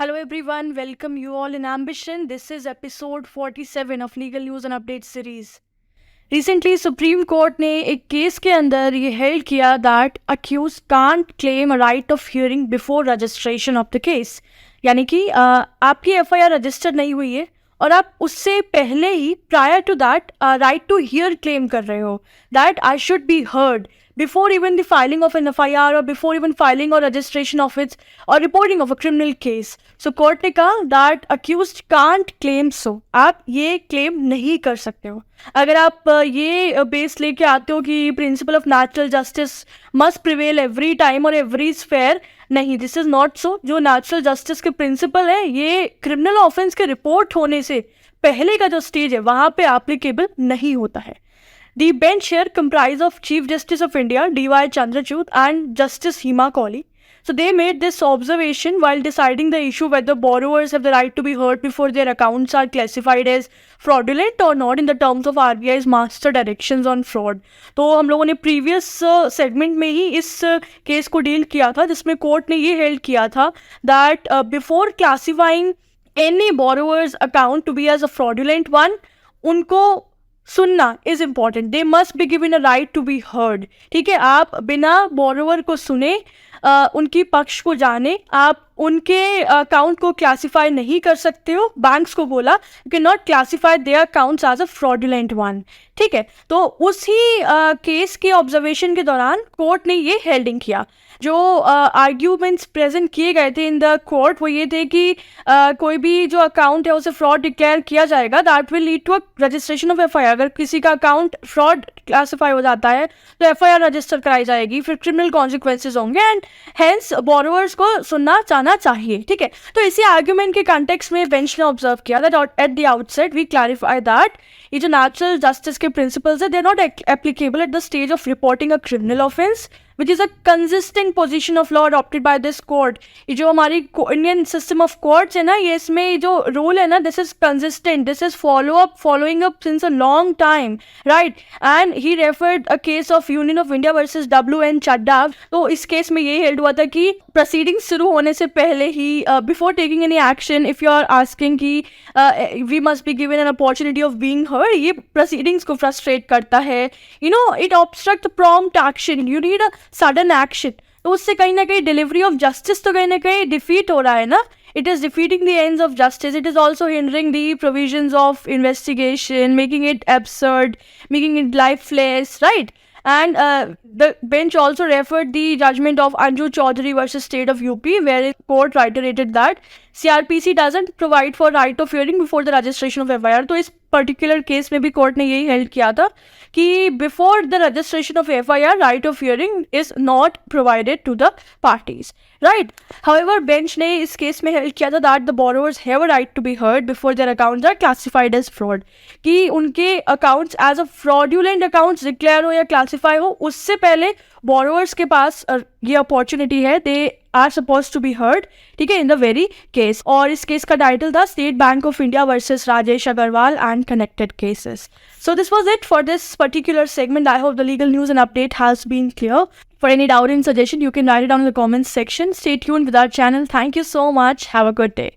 Hello everyone, welcome you all in Ambition. This is episode 47 of Legal News and Updates series. Recently, Supreme Court ने एक case के अंदर ये held किया that accused can't claim a right of hearing before registration of the case. यानी कि आपकी FIR register नहीं हुई है और आप उससे पहले ही prior to that right to hear claim कर रहे हो that I should be heard before even the filing of an FIR or before even filing or registration of it or reporting of a criminal case. So court ने कहा that accused can't claim so. आप ये claim नहीं कर सकते हो. अगर आप ये बेस लेके आते हो कि principle of natural justice must prevail every time और every is fair, नहीं, दिस इज नॉट सो. जो नेचुरल जस्टिस के प्रिंसिपल है ये क्रिमिनल ऑफेंस के रिपोर्ट होने से पहले का जो स्टेज है वहाँ पे एप्लीकेबल नहीं होता है. The bench here comprised of Chief Justice of India, D.Y. Chandrachud, and Justice Hema Kohli. So they made this observation while deciding the issue whether borrowers have the right to be heard before their accounts are classified as fraudulent or not in the terms of RBI's master directions on fraud. तो हम लोगों ने previous segment में ही इस case को deal किया था जिसमें कोर्ट ने ये हेल्ड किया था that before classifying any borrower's account to be as a fraudulent one, उनको सुनना is important. They must be given a right to be heard. ठीक है, आप बिना बोरोवर को सुने उनकी पक्ष को जाने आप उनके अकाउंट को क्लासीफाई नहीं कर सकते हो. बैंक्स को बोला you can not classify their accounts as a fraudulent one. ठीक है, तो उसी केस के ऑब्जर्वेशन के दौरान कोर्ट ने ये हेल्डिंग किया. जो आर्ग्यूमेंट्स प्रेजेंट किए गए थे इन द कोर्ट वो ये थे कि कोई भी जो अकाउंट है उसे फ्रॉड डिक्लेयर किया जाएगा that will lead to a registration of FIR. अगर किसी का अकाउंट फ्रॉड क्लासीफाई हो जाता है तो FIR रजिस्टर कराई जाएगी, फिर क्रिमिनल कॉन्सिक्वेंसेज होंगे एंड हेंस बोरोवर्स को सुनना चाहना चाहिए. ठीक है, तो इसी आर्ग्यूमेंट के कॉन्टेक्स्ट में बेंच ने ऑब्जर्व किया that at the outset we clarify that ये जो नेचुरल जस्टिस के प्रिंसिपल्स है they are not applicable at the stage of reporting a criminal offence which is a consistent position of law adopted by this court. ये जो हमारी Indian system of courts है ना, ये इसमें जो रूल है ना, this is consistent, this is following up since a long time, right. And he referred a case of union of India versus WN चड्डा. तो इस केस में ये हेल्ड हुआ था कि प्रोसीडिंग शुरू होने से पहले ही before taking any action if you are asking कि we must be given an opportunity of being heard, ये प्रोसीडिंग्स को फ्रस्ट्रेट करता है. You know it obstruct prompt action. You need a sudden action. तो उससे कहीं ना कहीं डिलीवरी ऑफ जस्टिस तो कहीं ना कहीं डिफीट हो रहा है ना. It is defeating the ends of justice. It is also hindering the provisions of investigation, making it absurd, making it lifeless, right? And the bench also referred the judgment of Anju Chaudhary versus State of UP, where the court reiterated that CRPC doesn't provide for right of hearing before the registration of FIR. तो इस particular case में भी court ने यही held किया था कि before the registration of FIR right of hearing is not provided to the parties, right. However bench ने इस केस में हेल्ड किया था that the borrowers have a right to be heard before their accounts are classified as fraud. कि उनके accounts as a fraudulent accounts declare हो या classify हो उससे पहले बोरोवर्स के पास ये अपॉर्चुनिटी है. They are suppose to be heard, ठीक है, इन द वेरी केस. और इस केस का टाइटल था State Bank of India versus Rajesh Agarwal and connected cases. So this was it for this particular segment. I hope the legal news and update has been clear. For any doubt and suggestion, you can write it down in the comments section. Stay tuned with our channel. Thank you so much. Have a good day.